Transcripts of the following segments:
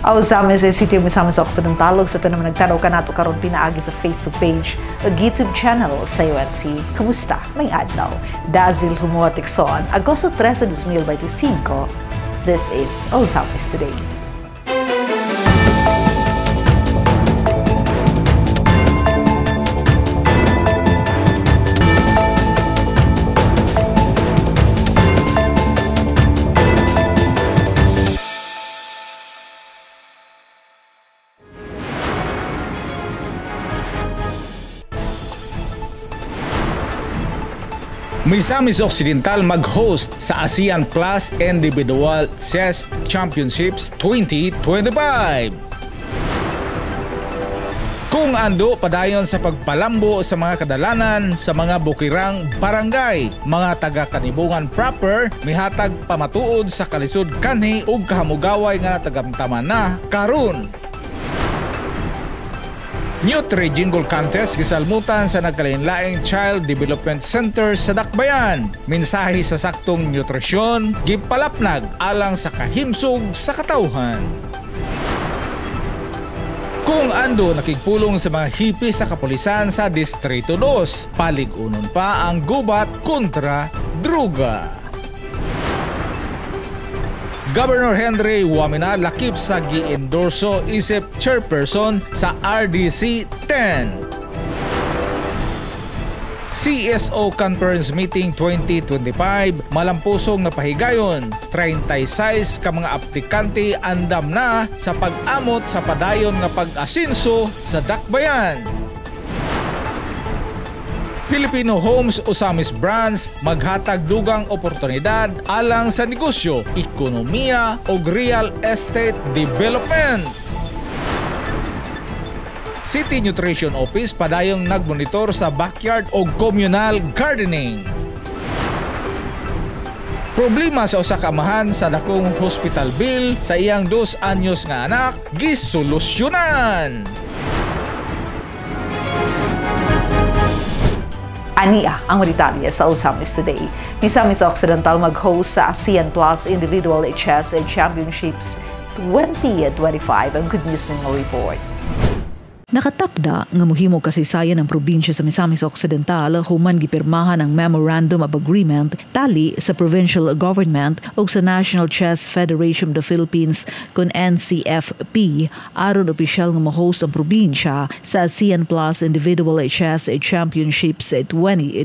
Aw sa amin sa Sitio Misamis Occidental sa tanong nagtanaw ka nato karon pinaagi sa Facebook page ug YouTube channel sa UNC. Kumusta? May adlaw. Dazil Humuatikson, Agosto 13, 2025. This is Ozamis Today. Misamis Occidental mag-host sa ASEAN Plus Individual Chess Championships 2025. Kung ando padayon sa pagpalambo sa mga kadalanan sa mga bukirang barangay, mga taga-kanibungan proper, mihatag pamatuod sa kalisod kanhi ug kahamugaway nga tagamtaman na karon. Nutri Jingle Contest gisalmutan sa nagkalain-laing Child Development Center sa Dakbayan. Mensahe sa saktong nutrisyon, gipalapnag alang sa kahimsog sa katawhan. Kung ando nakigpulong sa mga hipi sa kapulisan sa Distrito 2, paligunon pa ang gubat kontra droga. Governor Henry Wamina lakip sa gi-endorso isip chairperson sa RDC 10. CSO Conference Meeting 2025 malampusong napahigayon. 36 ka mga aplikante andam na sa pag-amot sa padayon nga pag-asinso sa Dakbayan. Filipino Homes Ozamis Brands maghatag dugang oportunidad alang sa negosyo, ekonomiya o real estate development. City Nutrition Office padayong nagmonitor sa backyard o communal gardening. Problema sa usa ka amahan sa dakong hospital bill sa iyang 2 anyos nga anak gisolusyonan. Ania ang detalye sa Ozamis Today. Misamis Occidental mag-host sa ASEAN Plus Individual Chess Championships 2025. Ang good news ng report. Nakatakda nga mohimo kasaysayan ng probinsya sa Misamis Occidental human gipirmahan ang Memorandum of Agreement tali sa provincial government ug sa National Chess Federation of the Philippines kun NCFP aron opisyal nga mo-host ang probinsya sa ASEAN Plus Individual Chess Championships 2025.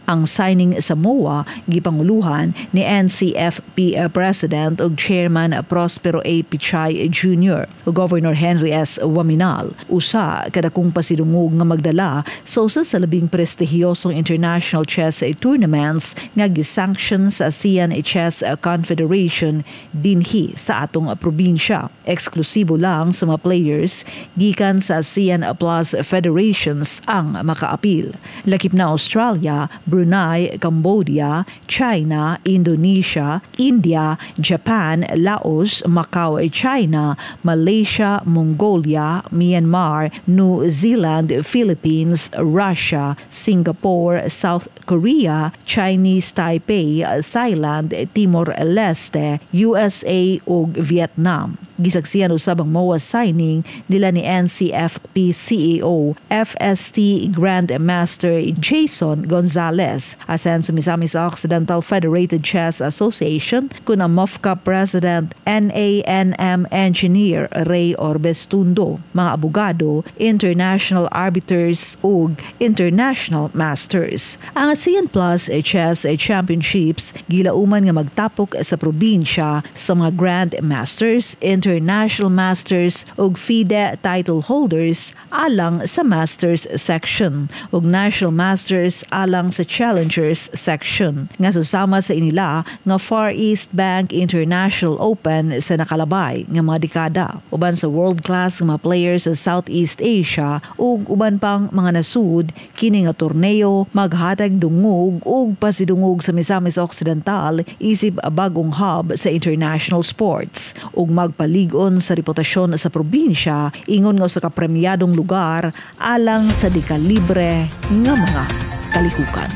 Ang signing sa MOA gipanguluhan ni NCFP President ug Chairman Prospero A. Pichay Jr. ug Governor Henry S. Waminal. Usa kada kung pasidungog nga magdala sa usa sa labing prestihiyosong international chess tournaments nga gisanction sa ASEAN Chess Confederation dinhi sa atong probinsya. Eksklusibo lang sa mga players gikan sa ASEAN Plus Federations ang makaapil. Lakip na Australia, Brunei, Cambodia, China, Indonesia, India, Japan, Laos, Macau, China, Malaysia, Mongolia, Myanmar, New Zealand, Philippines, Russia, Singapore, South Korea, Chinese Taipei, Thailand, Timor-Leste, USA ug Vietnam. Gisaksihan usab ang MOA signing nila ni NCFP CEO FST Grandmaster Jason Gonzalez, asan sa Misamis Occidental Federated Chess Association kun ang MOFCA President NANM Engineer Ray Orbestundo, mga abogado, international arbiters ug international masters. Ang ASEAN Plus Chess Championships gilauman nga magtapok sa probinsya sa mga Grandmasters, International Masters ug FIDE title holders alang sa Masters section ug National Masters alang sa Challengers section. Nga susama sa inila nga Far East Bank International Open sa nakalabay nga mga dekada. Uban sa world-class nga mga players sa Southeast Asia ug uban pang mga nasud kini nga torneo maghatag dungog ug pasidungog sa Misamis Occidental isip bagong hub sa international sports ug magpaligon sa reputasyon sa probinsya ingon nga sa kapremyadong lugar alang sa dekalibre nga mga kalihukan.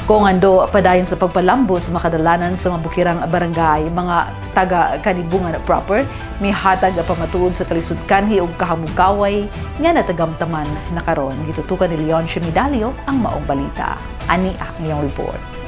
Kung ando padayon sa pagpalambo sa makadalanan sa mga bukirang barangay, mga taga-kanibungan proper, may hatag pamatuod sa kalisud kanhi ug kahamugaway nga natagamtaman na karon. Gitutukan ni Leoncio Midalio ang maong balita. Ani ang iyong report.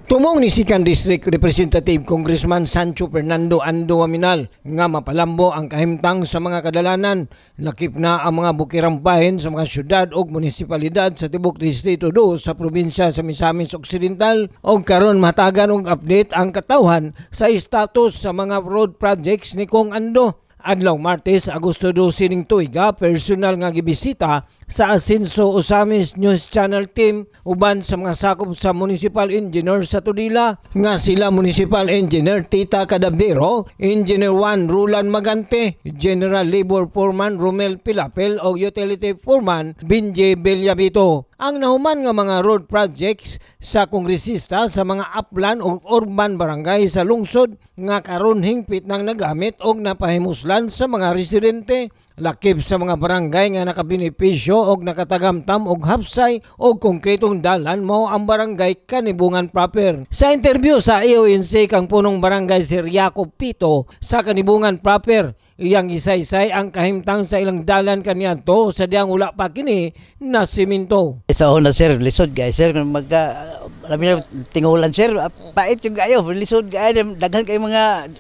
Tumong ni 2nd District Representative Congressman Sancho Fernando Ando Aminal nga mapalambo ang kahimtang sa mga kadalanan. Lakip na ang mga bukirang bahin sa mga syudad o munisipalidad sa Tibok Distrito 2 sa probinsya sa Misamis Occidental o karon matagan og update ang katawhan sa status sa mga road projects ni Kong Ando. Adlaw Martes, Agosto 12 ning tuiga, personal nga gibisita sa Asenso Osamis News Channel team uban sa mga sakop sa Municipal Engineer sa Tudela nga sila Municipal Engineer Tita Cadabero, Engineer 1 Rulan Magante, General Labor Foreman Romel Pilapel o Utility Foreman Binje Belyabito. Ang nahuman nga mga road projects sa kongresista sa mga upland o urban barangay sa lungsod nga karon hingpit nang nagamit o napahimuslan sa mga residente. Lakip sa mga barangay nga nakabenepisyo o nakatagamtam og hapsay o konkretong dalan mao ang barangay Kanibungan proper. Sa interview sa AONC kang punong barangay Sir Jacob Pito sa Kanibungan proper, iyang isaysay ang kahimtang sa ilang dalan kaniadto sa diyang wala pa kini na simento. Sa una sir, lisod guys sir, marami na tingulan sir, pait yung gayo, lisod gayo, daghan kay mga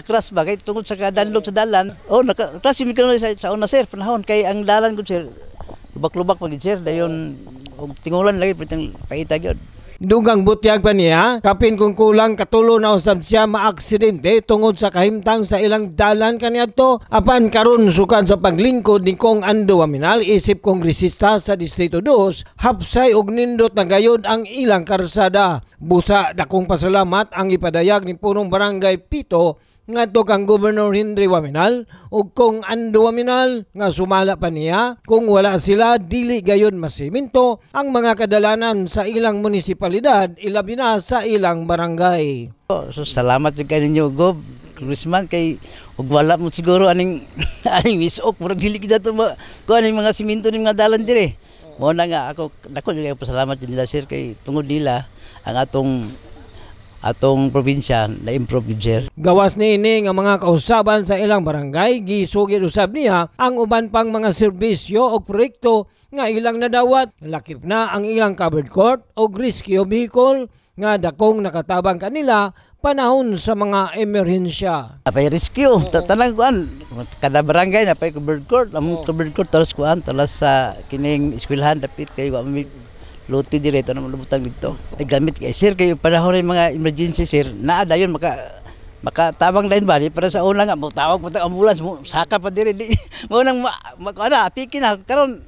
crash ba kay tungod sa kadanlog sa dalan. Oh, naka-crash yung mikro sa una sir, panahon kay ang dalan ko sir, lubak-lubak pa gid sir, dayon og tingulan lagi pitang paita gyud. Dugang butyag pa niya, kapin kung kulang katulo na usab siya maaksidente tungod sa kahimtang sa ilang dalan kaniadto. Apan karon sukan sa paglingkod ni Kong Ando Aminal isip kongresista sa Distrito 2, hapsay og nindot na gayod ang ilang karsada. Busa dakong pasalamat ang ipadayag ni punong barangay Pito ngadto kang Governor Henry Waminal ug Kong Ando Aminal nga sumala pa niya kung wala sila dili gayon masiminto ang mga kadalanan sa ilang munisipalidad ilabi na sa ilang barangay. So salamat jud kay ninyo Gob Congressman kay ug wala mo siguro aning misok murag dili kita to ko aning mga siminto ning mga dalan dire. Mo na nga ako dako jud pasalamat jud nila sir kay tungod nila ang atong probinsya na improve sir. Gawas niini nga mga kausaban sa ilang barangay, gisugid usab niya ang uban pang mga serbisyo o proyekto nga ilang nadawat. Lakip na ang ilang covered court o rescue vehicle nga dakong nakatabang kanila panahon sa mga emerhensya. Apay rescue, tanang kuan kada barangay na pay covered court, among covered court talas kuan talas sa kining eskwelahan dapit kay wa luti direto na malubutang dito. Ay gamit kay sir kayo panahon ng mga emergency sir. Naa dayon makatabang dayon ba para sa una nga mo tawag mo ambulance mo saka pa dire di mo nang ana pikin na karon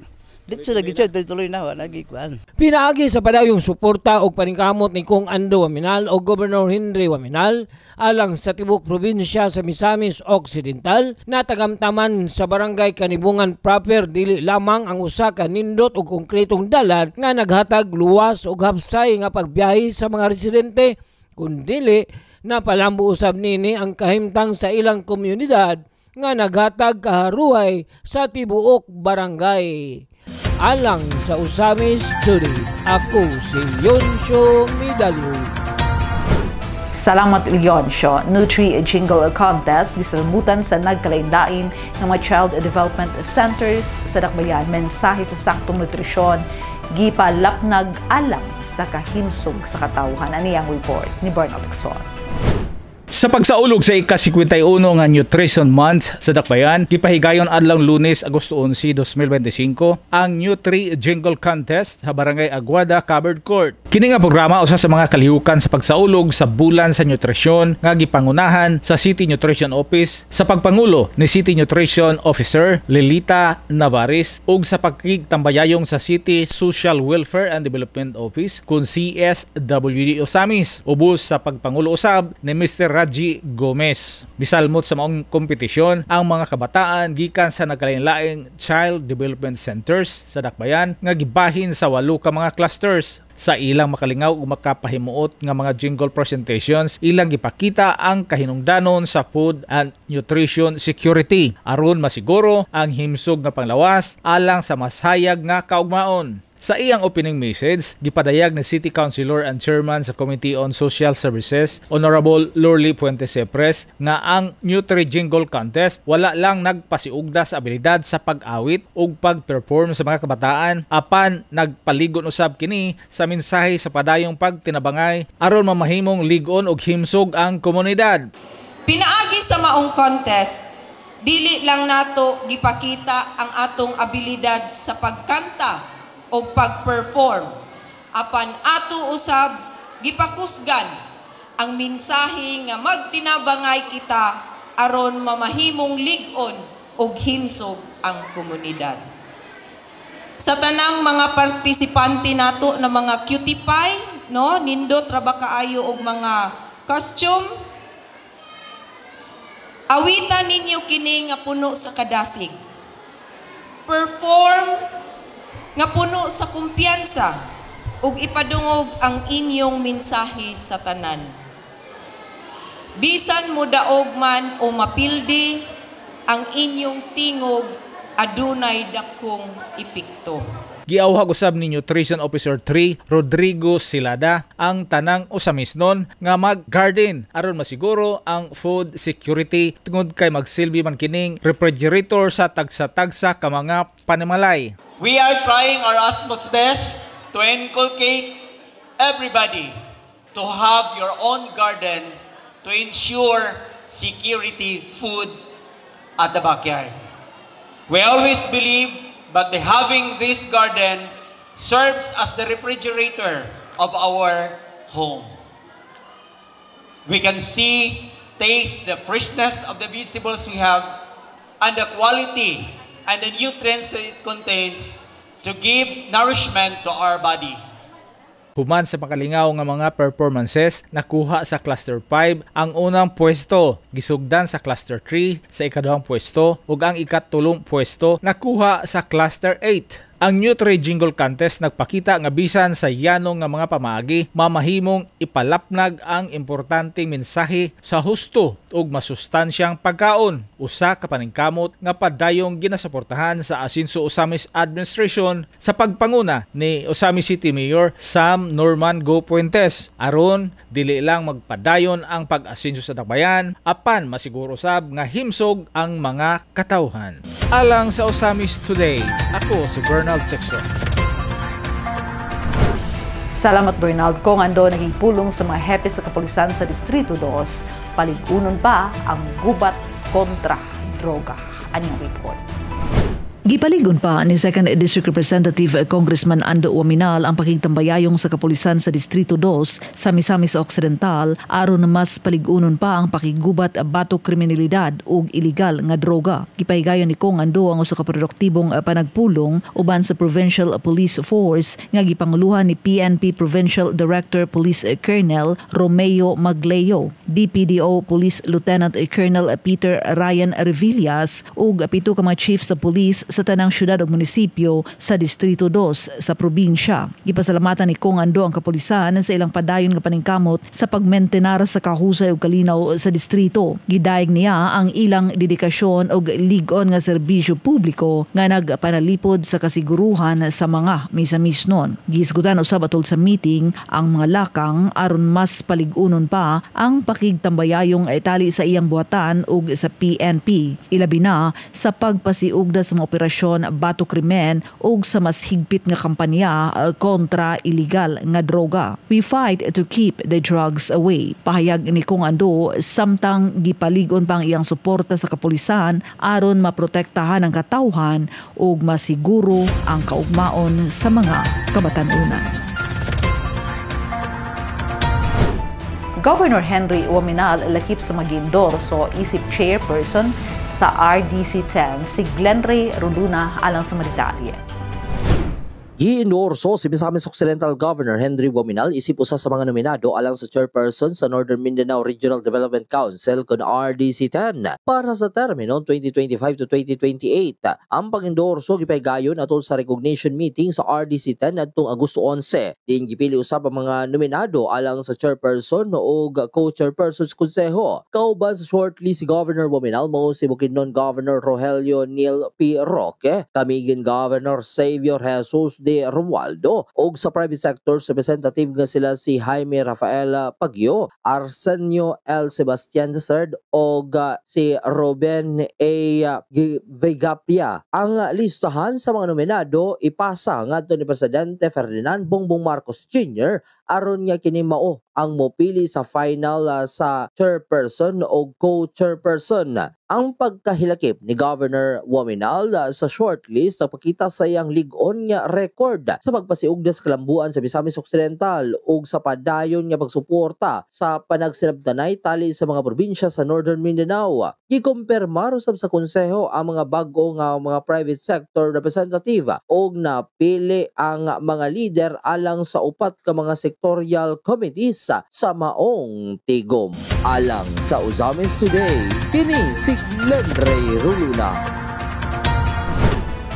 dito lagi tuloy na lagi kuan. Pinaagi sa padayong suporta og paningkamot ni Kong Ando Aminal o Governor Henry Waminal alang sa tibok probinsya sa Misamis Occidental na tagamtaman sa barangay Kanibungan proper dili lamang ang usa ka nindot og konkretong dalan nga naghatag luwas og hapsay nga pagbiyahe sa mga residente kundili napalambo usab nini ang kahimtang sa ilang komunidad nga naghatag kaharuhay sa tibuok barangay. Alang sa Usamis Today, ako si Leoncio Midalio. Salamat Leoncio. Nutri Jingle Contest disalmutan sa nagkalain-lain ng mga Child Development Centers sa Dakbayan. Mensahe sa saktong nutrisyon, gipalapnag alang sa kahimsog sa katawhan. Ani ang report ni Bernal Lacson. Sa pagsaulog sa ika-51 nga Nutrition Month sa Dakbayan, gipahigayon adlaw Lunes, Agosto 11, 2025 ang Nutri Jingle Contest sa Barangay Aguada, Covered Court. Kini nga programa usa sa mga kalihukan sa pagsaulog sa bulan sa nutrisyon nga gipangunahan sa City Nutrition Office sa pagpangulo ni City Nutrition Officer Lilita Navares ug sa pagkigtambayayong sa City Social Welfare and Development Office kun CSWD Osamis ubos sa pagpangulo usab ni Mr. Raji Gomez. Bisalmot sa maong kompetisyon ang mga kabataan gikan sa nagkalain-laing Child Development Centers sa Dakbayan nga gibahin sa 8 ka mga clusters. Sa ilang makalingaw ug makapahimuot nga mga jingle presentations, ilang gipakita ang kahinungdanon sa food and nutrition security aron masiguro ang himsog nga panglawas alang sa mas hayag nga kaugmaon. Sa iyang opening message, gipadayag ni City Councilor and Chairman sa Committee on Social Services, Honorable Lorly Puente-Sepres, nga ang Nutri Jingle Contest wala lang nagpasiugda sa abilidad sa pag-awit ug pag-perform sa mga kabataan, apan nagpaligon usab kini sa mensahe sa padayong pagtinabangay aron mamahimong ligon og himsog ang komunidad. Pinaagi sa maong contest, dili lang nato gipakita ang atong abilidad sa pagkanta o pag-perform, apan ato usab gipakusgan ang mensahe nga magtinabangay kita aron mamahimong ligon og himsog ang komunidad. Sa tanang mga partisipante nato na mga cutie pie, no, nindot ra ba kaayo og mga costume, awitan ninyo kini nga puno sa kadasig. Perform nga puno sa kumpiyansa ug ipadungog ang inyong mensahe sa tanan. Bisan mo daog man o mapildi, ang inyong tingog adunay dakong epekto. Giawhag usab ni Nutrition Officer 3 Rodrigo Silada ang tanang usamisnon nga mag-garden aron masiguro ang food security tungod kay magsilbi man kining refrigerator sa tagsa-tagsa ka mga panimalay. We are trying our utmost best to inculcate everybody to have your own garden to ensure security food at the backyard. We always believe that having this garden serves as the refrigerator of our home. We can see, taste the freshness of the vegetables we have and the quality and the nutrients that it contains to give nourishment to our body. Human sa pakalingaw nga mga performances, nakuha sa Cluster 5 ang unang pwesto, gisugdan sa Cluster 3 sa ikaduhang pwesto ug ang ikatulong pwesto nakuha sa Cluster 8. Ang Nutri Jingle Contest nagpakita nga bisan sa yanong nga mga pamaagi, mamahimong ipalapnag ang importanteng mensahe sa husto ug masustansyang pagkaon. Usa ka paningkamot nga padayong ginasuportahan sa Asinso Osamis Administration sa pagpanguna ni Osamis City Mayor Sam Norman Go Puentes. Aron dili lang magpadayon ang pag-asinso sa dakbayan, apan masiguro sab nga himsog ang mga katawhan. Alang sa Osamis Today, ako si Bernard Texon. Salamat Bernard kung ando naging pulong sa mga hepe sa kapulisan sa Distrito 2, paligunon pa ang gubat kontra droga. Anyong report. Gipaligon pa ni 2nd District Representative Congressman Ando Uaminal ang pakigtambayayong sa kapulisan sa Distrito 2 sa Misamis Occidental aron mas paligunon pa ang pakigubat batok kriminalidad ug iligal nga droga. Gipahigayon ni Kong Ando ang usa ka produktibong panagpulong uban sa Provincial Police Force nga gipanguluhan ni PNP Provincial Director Police Colonel Romeo Magleo, DPDO Police Lieutenant Colonel Peter Ryan Revillas ug 7 ka mga chiefs sa police sa tanang syudad o munisipyo sa Distrito 2 sa probinsya. Gipasalamatan ni Kong Ando ang kapulisan sa ilang padayon nga paningkamot sa pagmentenar sa kahusay ug kalinaw sa distrito. Gidayeg niya ang ilang dedikasyon og ligon nga serbisyo publiko nga nagpanalipod sa kasiguruhan sa mga misamisnon. Giisgutan usab atol sa meeting ang mga lakang aron mas paligunon pa ang pakigtambayayong tali sa iyang buhatan ug sa PNP. Ilabi na sa pagpasiugda sa mga operasyon bato krimen ug sa mas higpit nga kampanya kontra iligal nga droga. We fight to keep the drugs away. Pahayag ni Kong Ando samtang gipaligon pang iyang suporta sa kapulisan aron maprotektahan ang katawhan ug masiguro ang kaugmaon sa mga kabatanunan. Governor Henry Uaminal lakip sa mag-endorso isip chairperson sa RDC-10 si Glenray Roduna alang sa detalye. I-endorso si Misamis Occidental Governor Henry Uaminal isip usa sa mga nominado alang sa chairperson sa Northern Mindanao Regional Development Council kon RDC-10 para sa termino 2025 to 2028. Ang pag-endorso gipaygayon atol sa recognition meeting sa RDC-10 adtong Agosto 11. Din gipili usab ang mga nominado alang sa chairperson ug co-chairperson sa konseho. Kauban sa shortlist si Governor Uaminal mao si Bukidnon Governor Rogelio Neil P. Roque, Camiguin Governor Xavier Jesus de de Romualdo ug sa private sector representative nga sila si Jaime Rafael Pagyo, Arsenio L. Sebastian III ug si Ruben A. Vegapia. Ang listahan sa mga nominado ipasa ngadto ni Presidente Ferdinand Bongbong Marcos Jr. aron nga kini mao ang mopili sa final sa chairperson o co-chairperson. Ang pagkahilakip ni Governor Wominal sa shortlist sa pakita sa iyang ligon nga record sa pagpasiugda sa kalambuan sa Misamis Occidental ug sa padayon nga pagsuporta sa panagsinabdanay tali sa mga probinsya sa Northern Mindanao. Gikumpirma usab sa konseho ang mga bag-o nga mga private sector representative ug napili ang mga leader alang sa upat ka mga sectorial committees sa maong tigom. Alang sa Uzamis Today, kini si Glenn Ray Ruluna.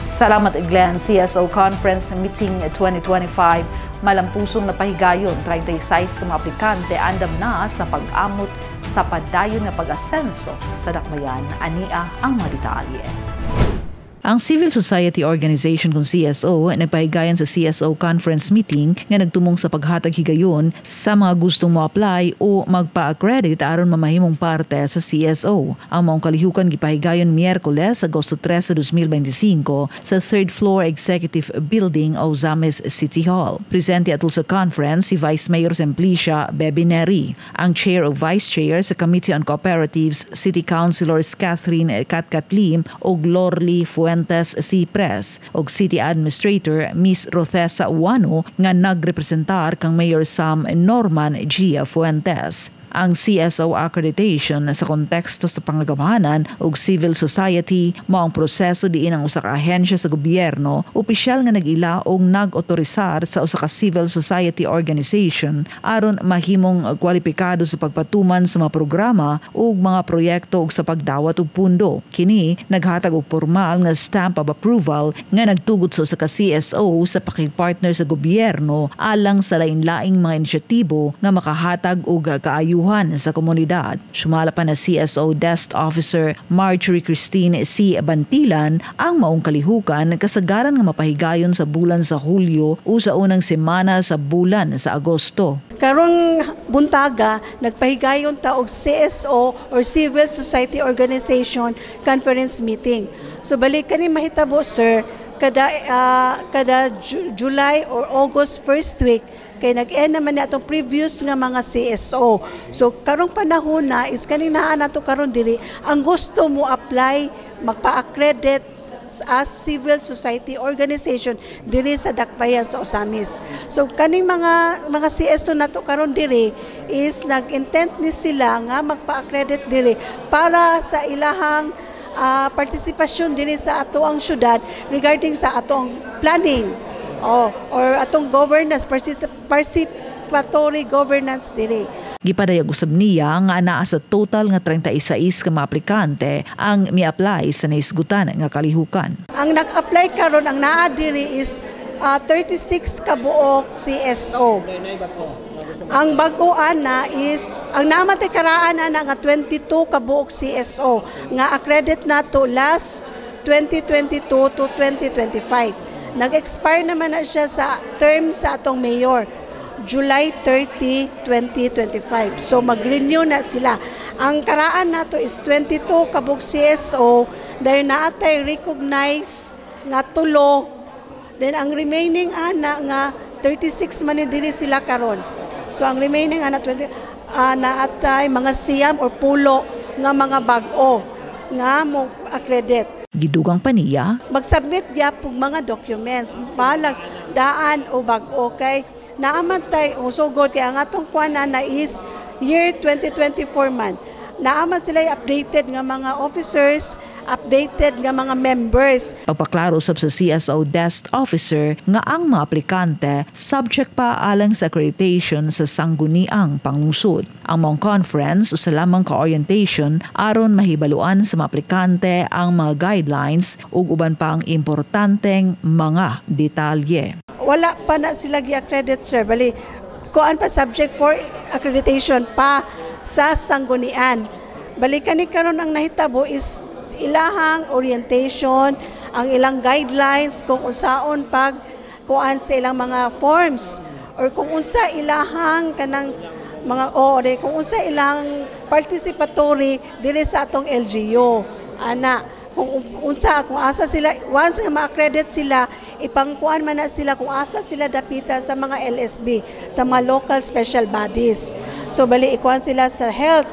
Salamat Glenn. CSO Conference Meeting 2025 malampusong napahigayon 36 ka mga aplikante andam na sa pag-amot sa padayon nga pag-asenso sa dakbayan. Ania ang mga detalye. Ang civil society organization kung CSO nagpahigayon sa CSO conference meeting nga nagtumong sa paghatag higayon sa mga gustong mo-apply o magpa-accredit aron mamahimong parte sa CSO. Ang maong kalihukan gipahigayon Miyerkules, Agosto 13, 2025 sa 3rd floor executive building o Uzamis City Hall. Presente atul sa conference si Vice Mayor Simplicia Bebineri, ang chair o vice chair sa Committee on Cooperatives, City Councilors Catherine Catcatlim o Lorly Fuentes Cipres ug City Administrator Miss Rothesa Wano nga nagrepresentar kang Mayor Sam Norman Gia Fuentes. Ang CSO accreditation sa konteksto sa pangagamahanan ug civil society mao ang proseso diin ang usa ka ahensya sa gobyerno opisyal nga nag-ila og nag-otorisar sa usa ka civil society organization aron mahimong kwalipikado sa pagpatuman sa mga programa ug mga proyekto ug sa pagdawat og pundo. Kini naghatag og formal nga stamp of approval nga nagtugot sa usa ka CSO sa pakigpartner sa gobyerno alang sa lain-laing mga inisyatibo nga makahatag og kaayuhan sa komunidad. Sumala pa na CSO Desk Officer Marjorie Christine C. Bantilan ang maong kalihukan kasagaran nga mapahigayon sa bulan sa Hulyo o sa unang semana sa bulan sa Agosto. Karong buntaga, nagpahigayon ta og CSO or Civil Society Organization Conference Meeting. So balik kani mahitabo sir, kada July or August first week kay nag-end naman atong previous nga mga CSO. So karong panahon na is kaning naa nato karon dili ang gusto mo apply magpa-accredit as civil society organization diri sa dakbayan sa Uzamis. So kaning mga CSO nato karon diri is nag-intent ni sila nga magpa-accredit diri para sa ilahang partisipasyon diri sa atoang syudad regarding sa atoang planning or atong governance, participatory governance diri. Gipadayag usab niya nga anaa sa total nga 36 ka mga aplikante ang mi-apply sa naisgutan nga kalihukan. Ang nag-apply karon ang naa diri is 36 ka buok CSO. Ang bago-an na is ang namatay karaan na nga 22 ka buok CSO nga accredit nato last 2022 to 2025. Nag-expire naman na siya sa term sa atong mayor, July 30, 2025. So mag-renew na sila. Ang karaan nato is 22 kabuk CSO dahil naatay recognize nga tulo. Then ang remaining ana nga 36 man diri sila karon. So ang remaining ana 20 naatay mga siyam or pulo nga mga bag-o nga mo accredit. Gidugang pa niya, mag-submit gyapon mga documents, balag daan o bag-o kay naamantay o sugod kay ang atong kuana na is year 2024 man. Naaman sila updated nga mga officers, updated nga mga members. Pagpaklaro sab sa CSO Desk Officer nga ang mga aplikante subject pa alang sa accreditation sa sangguniang pangungsod. Ang mong conference o sa lamang ka-orientation aron mahibaluan sa mga aplikante ang mga guidelines ug uban pa ang importanteng mga detalye. Wala pa na sila gi-accredit sir, bali kuan pa subject for accreditation pa sa sanggunian. Balikan ni karon ang nahitabo is ilahang orientation, ang ilang guidelines kung unsaon pag kuan sa ilang mga forms or kung unsa ilahang kanang mga kung unsa ilang participatory dili sa atong LGU ana kung asa sila once nga ma-accredit sila ipangkuan man na sila kung asa sila dapita sa mga LSB sa mga local special bodies so bali ikuan sila sa health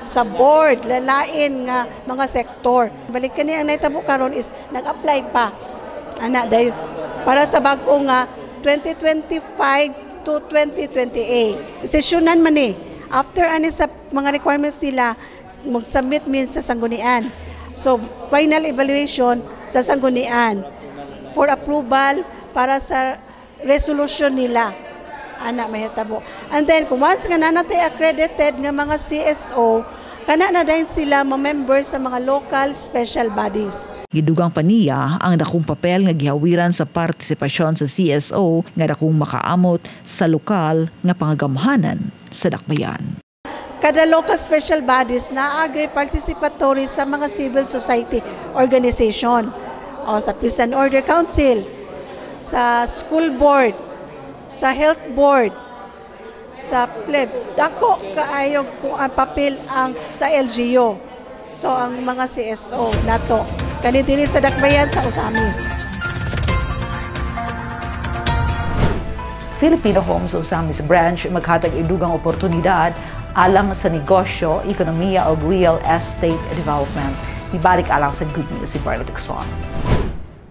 sa board lalain nga mga sektor balik kani ang nahitabo karon is nag-apply pa ana dayon para sa bag-o nga 2025 to 2028 sesyonan man ni after ani sa mga requirements nila mag-submit min sa sanggunian. So, final evaluation sa sanggunian for approval para sa resolution nila. Ana mahitabo. And then, kung once nga nanatay accredited nga mga CSO, kana na din sila ma-member sa mga local special bodies. Gidugang paniya ang dakong papel nga gihawiran sa partisipasyon sa CSO nga dakong makaamot sa lokal nga pangagamhanan sa dakbayan. Kada local special bodies naagay participatory sa mga civil society organization o sa Peace and Order Council, sa school board, sa health board, sa pleb. Dako kaayog kung ang papel ang sa LGU. So ang mga CSO nato kani diri sa dakbayan sa Osamis. Filipino Homes Osamis Branch maghatag idugang oportunidad alang sa negosyo, ekonomiya o real estate development. Ibalik alang sa good news si Barla Tixon.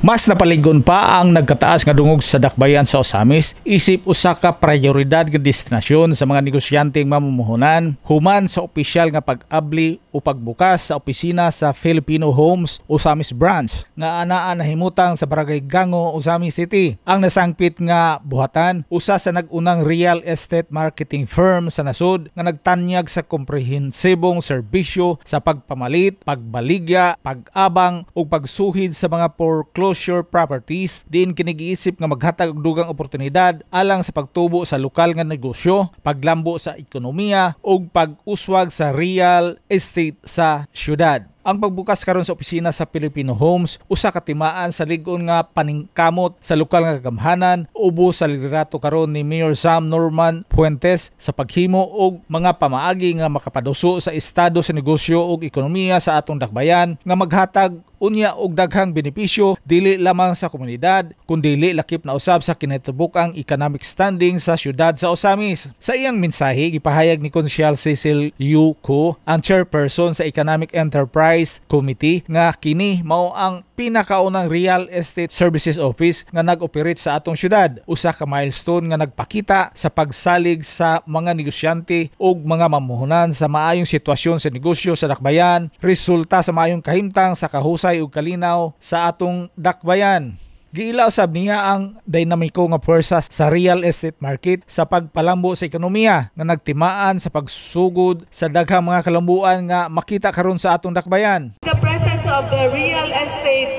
Mas napaligon pa ang nagkataas nga dungog sa dakbayan sa Osamis isip usa ka prioridad nga destinasyon sa mga negosyanteng mamumuhunan human sa opisyal nga pag-abli o pagbukas sa opisina sa Filipino Homes Osamis Branch nga anaa nahimutang sa Barangay Gango, Osamis City. Ang nasangpit nga buhatan usa sa nag-unang real estate marketing firm sa nasud nga nagtanyag sa komprehensibong serbisyo sa pagpamalit, pagbaligya, pag-abang ug pagsuhid sa mga foreclosure properties. Diin kinigiisip nga maghatag og dugang oportunidad alang sa pagtubo sa lokal nga negosyo, paglambo sa ekonomiya ug pag-uswag sa real estate sa syudad. Ang pagbukas karon sa opisina sa Filipino Homes usa ka timaan sa lig-on nga paningkamot sa lokal nga kagamhanan ubos sa liderato karon ni Mayor Sam Norman Fuentes sa paghimo og mga pamaagi nga makapaduso sa estado sa negosyo ug ekonomiya sa atong dakbayan nga maghatag unya og daghang benepisyo dili lamang sa komunidad kundi lakip na usab sa kinatibuk-ang economic standing sa syudad sa Osamis. Sa iyang mensahe gipahayag ni Konsyal Cecil Yuko, ang chairperson sa Economic Enterprise Committee, nga kini mao ang pinakaunang real estate services office nga nag-operate sa atong syudad. Usa ka milestone nga nagpakita sa pagsalig sa mga negosyante ug mga mamuhunan sa maayong sitwasyon sa negosyo sa dakbayan, resulta sa maayong kahimtang sa kahusay ug kalinaw sa atong dakbayan. Giilaw sab niya ang dinamiko nga puwersa sa real estate market sa pagpalambo sa ekonomiya nga nagtimaan sa pagsugod sa daghang mga kalambuan nga makita karon sa atong dakbayan. The presence of the real estate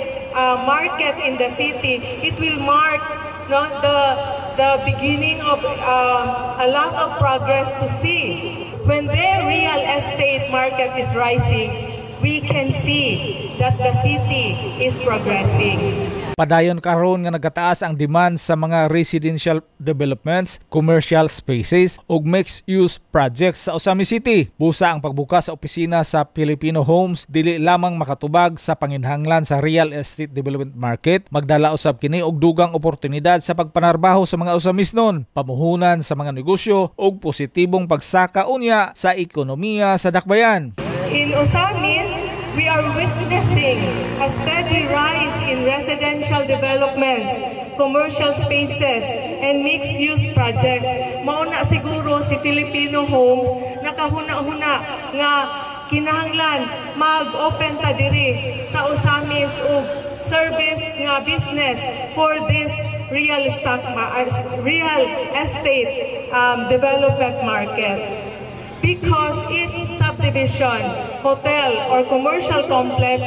market in the city, it will mark the beginning of a lot of progress to see. When the real estate market is rising, we can see that the city is progressing. Padayon karon nga nagataas ang demand sa mga residential developments, commercial spaces ug mixed-use projects sa Osamis City. Busa ang pagbukas sa opisina sa Filipino Homes dili lamang makatubag sa panginhanglan sa real estate development market, magdala usab kini og dugang oportunidad sa pagpanarbaho sa mga Osamisnon, pamuhunan sa mga negosyo ug positibong pagsaka unya sa ekonomiya sa dakbayan. In Osamis, we are witnessing a steady rise in residential developments, commercial spaces, and mixed-use projects. Mauna siguro si Filipino Homes nakahuna-huna nga kinahanglan mag-open ta diri sa Osamis ug service nga business for this real estate development market. Because each subdivision, hotel, or commercial complex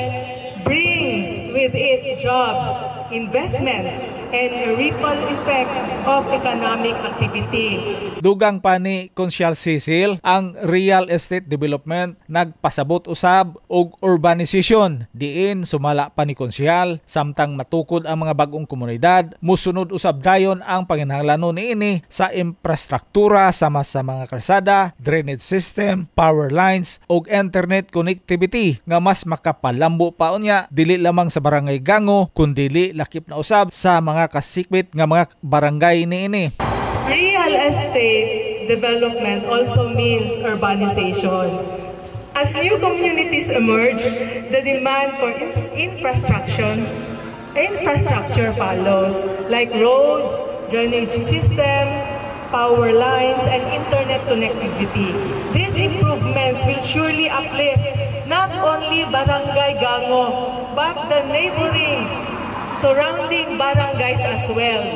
brings with it jobs, investments, and a ripple effect of economic activity. Dugang pa ni Konsyal Cecil, ang real estate development nagpasabot usab og urbanization. Diin sumala pa ni Konsyal, samtang matukod ang mga bagong komunidad, musunod usab dayon ang panginahanglanon niini sa infrastruktura sama sa mga kalsada, drainage system, power lines ug internet connectivity nga mas makapalambo pa unya dili lamang sa barangay Gango kundi lakip na usab sa mga kasikbit nga mga barangay niini. Real estate development also means urbanization. As new communities emerge, the demand for infrastructure follows, like roads, drainage systems, power lines, and internet connectivity. These improvements will surely uplift not only Barangay Gango, but the neighboring surrounding barangays as well.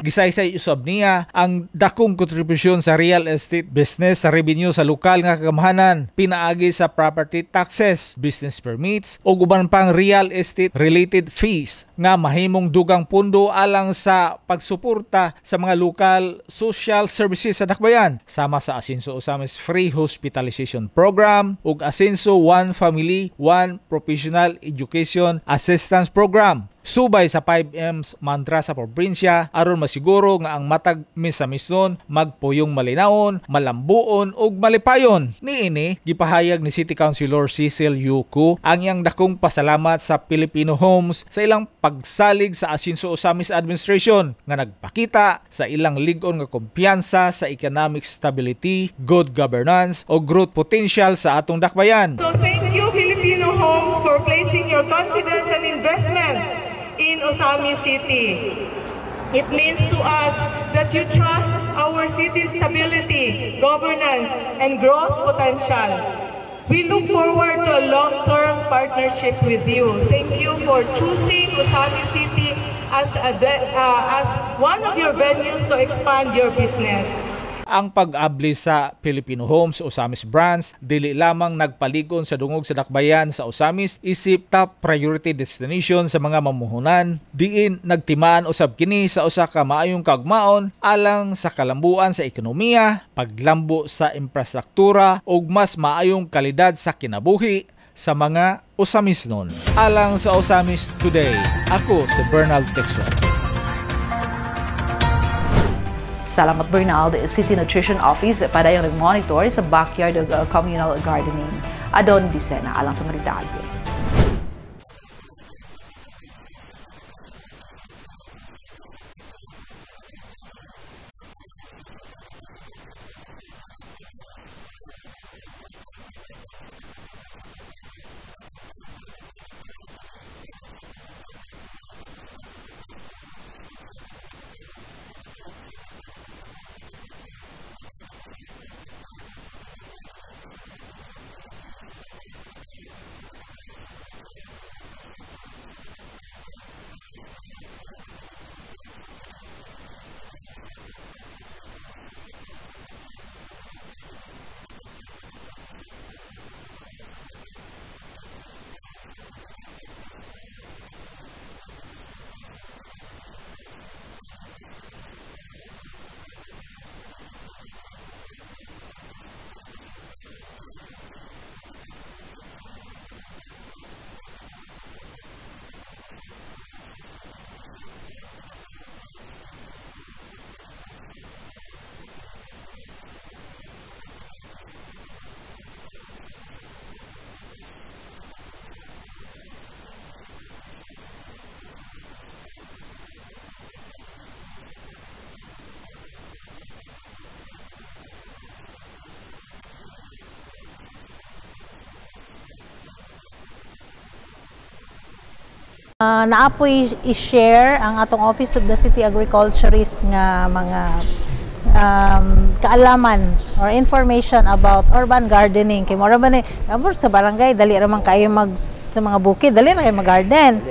Gisaysay usab niya ang dakong kontribusyon sa real estate business sa revenue sa lokal nga kagamahanan, pinaagi sa property taxes, business permits o uban pang real estate related fees nga mahimong dugang pundo alang sa pagsuporta sa mga local social services sa dakbayan, sama sa Asenso Osamis Free Hospitalization Program ug Asenso One Family, One Professional Education Assistance Program. Subay sa 5M's mantra sa probinsya aron masiguro nga ang matag misa-mison magpuyong malinawon, malambuon ug malipayon. Niini gipahayag ni City Councilor Cecil Yuku ang iyang dakong pasalamat sa Filipino Homes sa ilang pagsalig sa Asenso Osamis Administration nga nagpakita sa ilang lig-on nga kumpiyansa sa economic stability, good governance o growth potential sa atong dakbayan. So thank you Filipino Homes for placing your confidence and investment in Osamis City. It means to us that you trust our city's stability, governance, and growth potential. We look forward to a long-term partnership with you. Thank you for choosing Osamis City as one of your venues to expand your business. Ang pag-abli sa Filipino Homes Osamis branch dili lamang nagpaligon sa dungog sa dakbayan sa Osamis isip top priority destination sa mga mamuhunan, diin nagtimaan usab kini sa usa ka maayong kaugmaon alang sa kalambuan sa ekonomiya, paglambo sa infrastruktura ug mas maayong kalidad sa kinabuhi sa mga Osamisnon. Alang sa Osamis Today, ako si Bernal Texon. Salamat Bernal, City Nutrition Office padayong nag-monitor sa backyard of communal gardening. Adon Dicena alang sa mga detalye. Naapoy i-share ang atong Office of the City Agriculturist nga mga kaalaman or information about urban gardening. Kay mora ba ni abot sa barangay dali ra man kayo sa mga bukid, dali ra kayo mag-garden.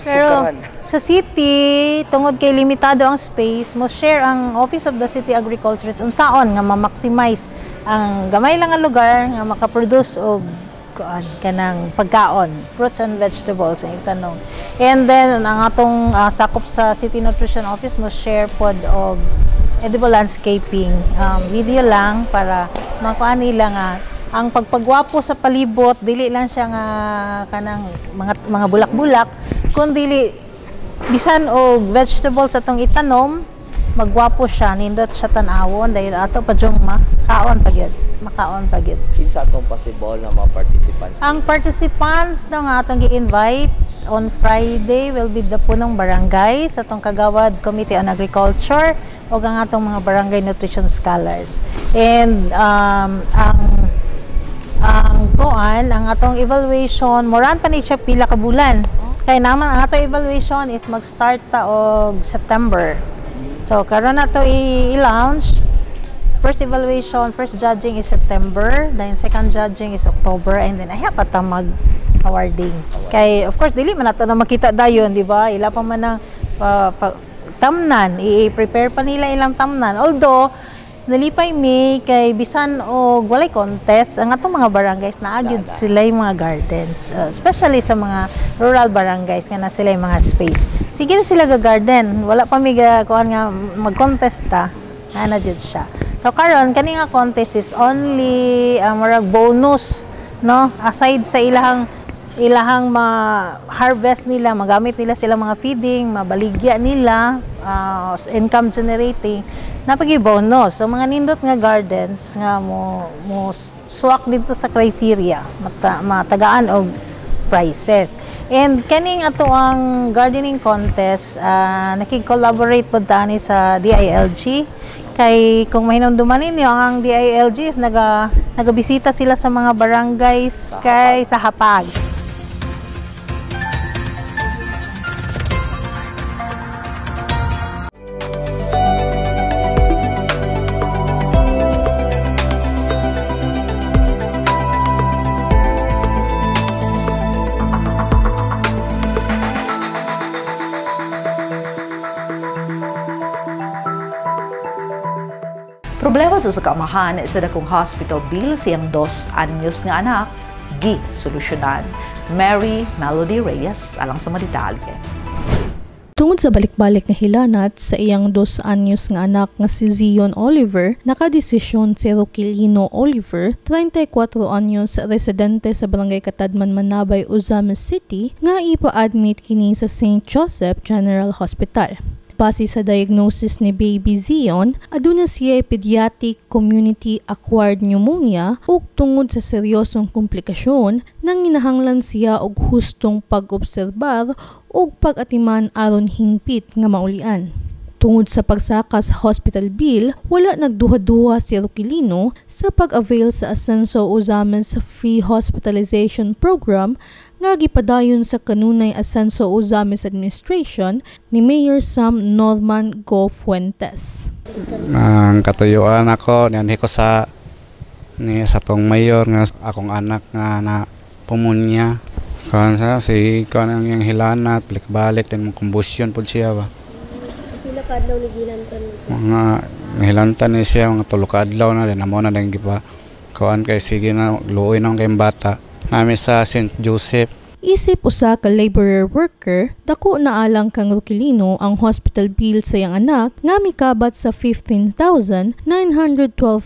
Pero sa city tungod kay limitado ang space, mo share ang Office of the City Agriculturist unsaon nga ma-maximize ang gamay lang nga lugar nga makaproduce og kanang pagkaon, fruits and vegetables ang itanong. And then ang atong sakop sa City Nutrition Office mo share pod og edible landscaping video lang para makuha nila nga ang pagpagwapo sa palibot dili lang siya nga kanang mga bulak-bulak kundi bisan og vegetables atong itanom magwapo siya nindot siya tan-awon dahil ato pa jung makaon pa gyud. Kinsa atong possible na mga participants? Ang participants na nga atong gi-invite on Friday will be the punong barangay sa atong Kagawad Committee on Agriculture o ang atong mga barangay nutrition scholars. And ang atong evaluation moran pa ni siya pila ka bulan. Kaya naman ang atong evaluation is mag-start ta og September. So karon na to i-launch. First evaluation, first judging is September, then second judging is October, and then ayaw pa ta mag-awarding. Kay of course dili man nato na makita dayon, di ba? Ila pa man ang tamnan, i-prepare pa nila ilang tamnan. Although nalipay mi kay bisan og walay contest ang atong mga barangays naagid sila yung mga gardens, especially sa mga rural barangays nga na sila yung mga space. Sige na sila ga-garden, wala pa mi kuan nga mag-contest ta, na jud siya. So karon kani nga contest is only murag bonus, no, aside sa ilahang ma-harvest nila, magamit nila sila mga feeding, mabaligya nila, income generating, napagi-bonus. So mga nindot nga gardens nga mo swak dito sa criteria, matagaan og prices. And kaning ato ang gardening contest, nakig-collaborate po tani sa DILG. Kay kung mahinumduman ninyo, ang DILG is nagabisita sila sa mga barangays kay sa Hapag. Problema sa kaamahan sa dakong hospital bill siyang 2 anyos nga anak, gi-solusyonan. Mary Melody Reyes, alang sa detalye. Tungod sa balik-balik nga hilanat sa iyang 2 anyos nga anak nga si Zion Oliver, nakadesisyon si Roquelino Oliver, 34 anyos, residente sa Barangay Katadman, Manabay, Ozamis City, nga ipa-admit kini sa St. Joseph General Hospital. Base sa diagnosis ni Baby Zion, aduna siya pediatric community-acquired pneumonia ug tungod sa seryosong komplikasyon nang ginahanglan siya og hustong pag-obserbar ug pag-atiman aron hingpit nga maulian. Tungod sa pagsakas hospital bill, wala nagduha-duha si Roquelino sa pag-avail sa Ascenso Ozamis Free Hospitalization Program nga gipadayon sa kanunay Ascenso Ozamis Administration ni Mayor Sam Norman Go Fuentes. Ang katuyuan ako, niyanhi ko sa tong mayor nga akong anak nga na pumunya. Kan sa si kanang yang hilanat, balik-balik din mong combustion pud siya ba. So pila ka adlaw ni gilantan siya? Mga hilantan ni siya mga 3 ka adlaw na din amo na din gipa. Kuan kay sige na luoy nang kay bata. Nami sa St. Joseph. Isip usa ka laborer worker, dako na alang kang Roquelino ang hospital bill sa iyang anak nga mikabat sa 15,912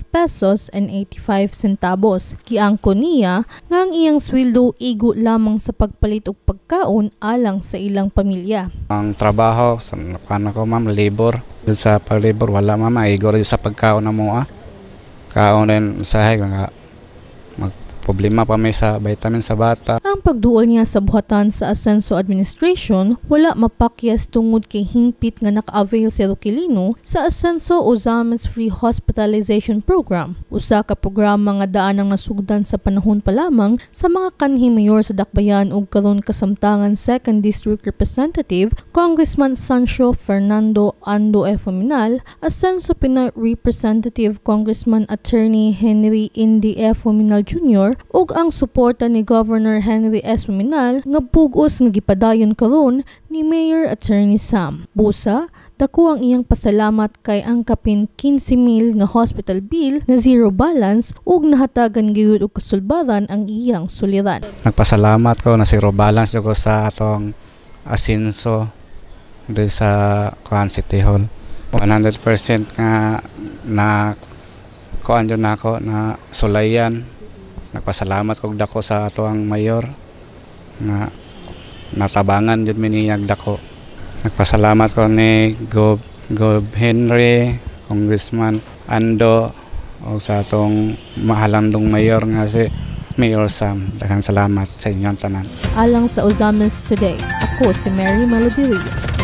pesos and 85 centavos. Giangko niya nga ang iyang sweldo igo lamang sa pagpalit og pagkaon alang sa ilang pamilya. Ang trabaho sa ko ma'am labor, sa pag-labor wala ma'am igo rin sa pagkaon na mo kaon din sahay nga problema pa may sa vitamin sa bata. Ang pagduol niya sa buhatan sa Ascenso Administration, wala mapakyas tungod kay hingpit nga naka-avail si Roquelino sa Ascenso Ozamis Free Hospitalization Program. Usa ka programa nga daan ang nasugdan sa panahon pa lamang sa mga kanhi mayor sa Dakbayan ug karon kasamtangan 2nd District Representative Congressman Sancho Fernando Ando F. Fuminal, Ascenso Pinoy Representative Congressman Attorney Henry Indy F. Fuminal Jr. ug ang suporta ni Governor Henry S. Fuminal nga bugos nga gipadayon karon ni Mayor Attorney Sam. Busa, Dako ang iyang pasalamat kay ang kapin 15,000 nga hospital bill na zero balance ug nahatagan gyud og kasulbaran ang iyang suliran. Nagpasalamat ko na zero balance ko sa atong asenso dito sa Kuan City Hall. 100% nga na kuan yun ako na sulayan. Nagpasalamat kog dako sa ato ang mayor nga natabangan jud mi niyag dako. Nagpasalamat ko ni Gob Henry, Congressman Ando o sa atong mahalandong mayor nga si Mayor Sam. Daghang salamat sa inyong tanan. Alang sa Ozamis Today, ako si Mary Melody Reyes.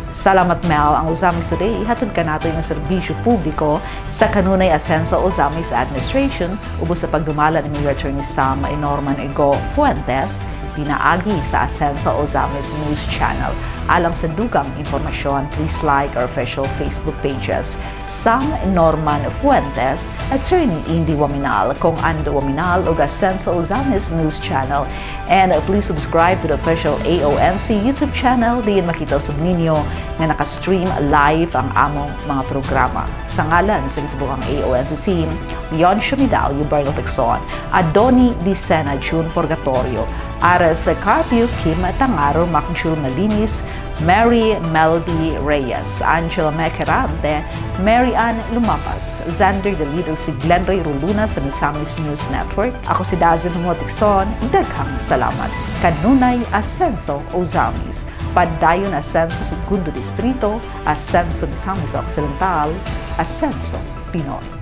Salamat Mel, ang Ozamis Today ihatod ka nato yung serbisyo publiko sa kanunay asenso Ozamis Administration ubos sa pagdumala ni Mayor Attorney Sam Norman Ego Fuentes pinaagi sa asenso Ozamis News Channel. Alang sa dugang impormasyon, please like our official Facebook pages. Sam Norman Fuentes, Attorney Indy Waminal, Kong Ando Waminal, ug Asenso Ozamis News Channel. And please subscribe to the official AONC YouTube channel diin makita usab ninyo nga naka-stream live ang among mga programa. Sa ngalan sa gitubukang AONC team, Leon Shamidal, Yuberno Texon, Adoni Dicena June Purgatorio, Aras Carpio, Kim Tangaro, Macjul Malinis, Mary Melody Reyes, Angela Mequerante, Mary Ann Lumapas, Xander Delido, si Glenn Ray Roluna sa Misamis News Network. Ako si Dazzle Humotikson, daghang salamat. Kanunay Asenso Ozamis, Padayon Asenso Segundo Distrito, Asenso Misamis Occidental, Asenso Pinoy.